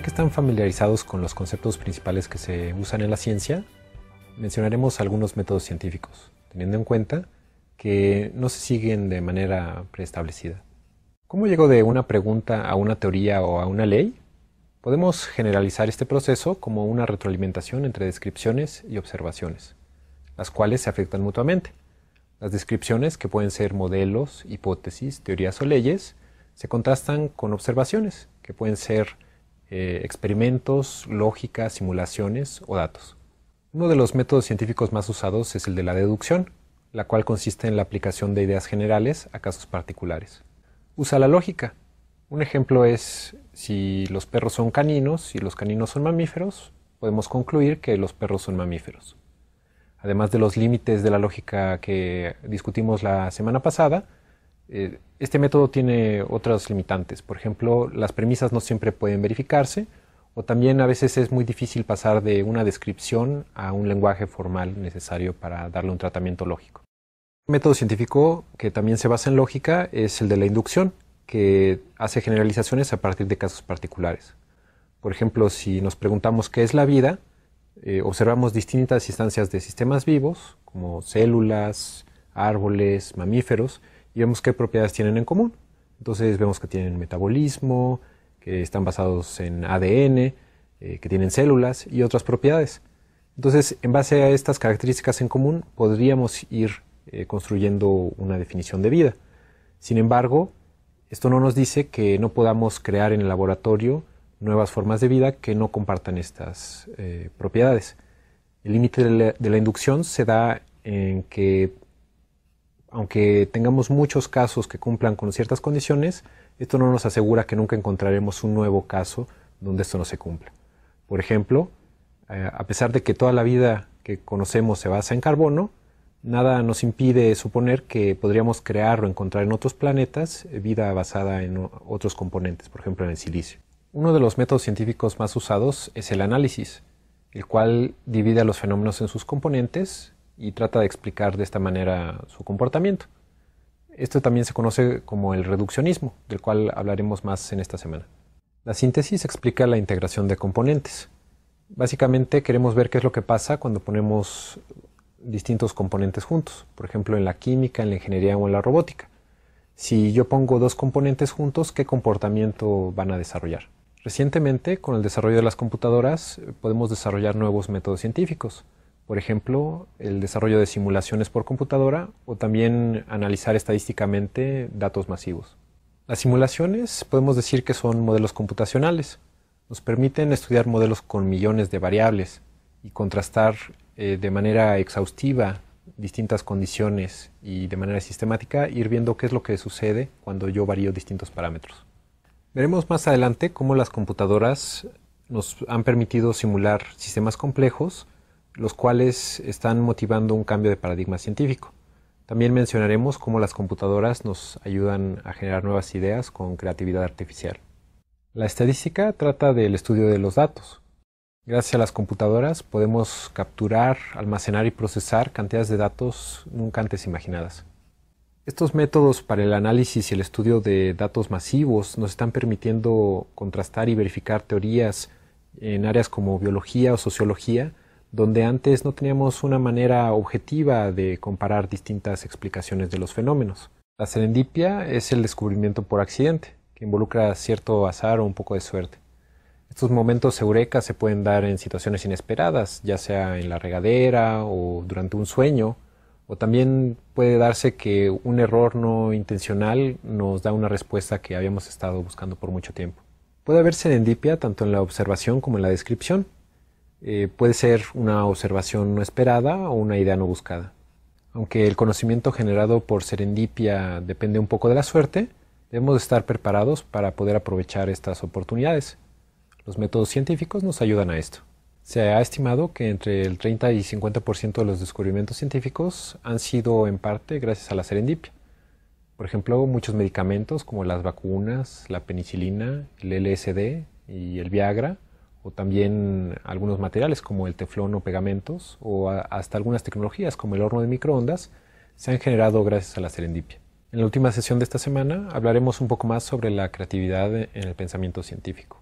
Ya que están familiarizados con los conceptos principales que se usan en la ciencia, mencionaremos algunos métodos científicos, teniendo en cuenta que no se siguen de manera preestablecida. ¿Cómo llego de una pregunta a una teoría o a una ley? Podemos generalizar este proceso como una retroalimentación entre descripciones y observaciones, las cuales se afectan mutuamente. Las descripciones, que pueden ser modelos, hipótesis, teorías o leyes, se contrastan con observaciones, que pueden ser experimentos, lógica, simulaciones o datos. Uno de los métodos científicos más usados es el de la deducción, la cual consiste en la aplicación de ideas generales a casos particulares. Usa la lógica. Un ejemplo es, si los perros son caninos y los caninos son mamíferos, podemos concluir que los perros son mamíferos. Además de los límites de la lógica que discutimos la semana pasada, este método tiene otras limitantes. Por ejemplo, las premisas no siempre pueden verificarse, o también a veces es muy difícil pasar de una descripción a un lenguaje formal necesario para darle un tratamiento lógico. Un método científico que también se basa en lógica es el de la inducción, que hace generalizaciones a partir de casos particulares. Por ejemplo, si nos preguntamos qué es la vida, observamos distintas instancias de sistemas vivos, como células, árboles, mamíferos, y vemos qué propiedades tienen en común. Entonces vemos que tienen metabolismo, que están basados en ADN, que tienen células y otras propiedades. Entonces, en base a estas características en común, podríamos ir construyendo una definición de vida. Sin embargo, esto no nos dice que no podamos crear en el laboratorio nuevas formas de vida que no compartan estas propiedades. El límite de la inducción se da en que, aunque tengamos muchos casos que cumplan con ciertas condiciones, esto no nos asegura que nunca encontraremos un nuevo caso donde esto no se cumpla. Por ejemplo, a pesar de que toda la vida que conocemos se basa en carbono, nada nos impide suponer que podríamos crear o encontrar en otros planetas vida basada en otros componentes, por ejemplo en el silicio. Uno de los métodos científicos más usados es el análisis, el cual divide a los fenómenos en sus componentes y trata de explicar de esta manera su comportamiento. Esto también se conoce como el reduccionismo, del cual hablaremos más en esta semana. La síntesis explica la integración de componentes. Básicamente queremos ver qué es lo que pasa cuando ponemos distintos componentes juntos, por ejemplo en la química, en la ingeniería o en la robótica. Si yo pongo dos componentes juntos, ¿qué comportamiento van a desarrollar? Recientemente, con el desarrollo de las computadoras, podemos desarrollar nuevos métodos científicos. Por ejemplo, el desarrollo de simulaciones por computadora o también analizar estadísticamente datos masivos. Las simulaciones podemos decir que son modelos computacionales. Nos permiten estudiar modelos con millones de variables y contrastar de manera exhaustiva distintas condiciones y de manera sistemática ir viendo qué es lo que sucede cuando yo varío distintos parámetros. Veremos más adelante cómo las computadoras nos han permitido simular sistemas complejos, los cuales están motivando un cambio de paradigma científico. También mencionaremos cómo las computadoras nos ayudan a generar nuevas ideas con creatividad artificial. La estadística trata del estudio de los datos. Gracias a las computadoras podemos capturar, almacenar y procesar cantidades de datos nunca antes imaginadas. Estos métodos para el análisis y el estudio de datos masivos nos están permitiendo contrastar y verificar teorías en áreas como biología o sociología, donde antes no teníamos una manera objetiva de comparar distintas explicaciones de los fenómenos. La serendipia es el descubrimiento por accidente, que involucra cierto azar o un poco de suerte. Estos momentos eureka se pueden dar en situaciones inesperadas, ya sea en la regadera o durante un sueño, o también puede darse que un error no intencional nos da una respuesta que habíamos estado buscando por mucho tiempo. Puede haber serendipia tanto en la observación como en la descripción. Puede ser una observación no esperada o una idea no buscada. Aunque el conocimiento generado por serendipia depende un poco de la suerte, debemos estar preparados para poder aprovechar estas oportunidades. Los métodos científicos nos ayudan a esto. Se ha estimado que entre el 30 y 50% de los descubrimientos científicos han sido en parte gracias a la serendipia. Por ejemplo, muchos medicamentos como las vacunas, la penicilina, el LSD y el Viagra, o también algunos materiales como el teflón o pegamentos, o hasta algunas tecnologías como el horno de microondas, se han generado gracias a la serendipia. En la última sesión de esta semana hablaremos un poco más sobre la creatividad en el pensamiento científico.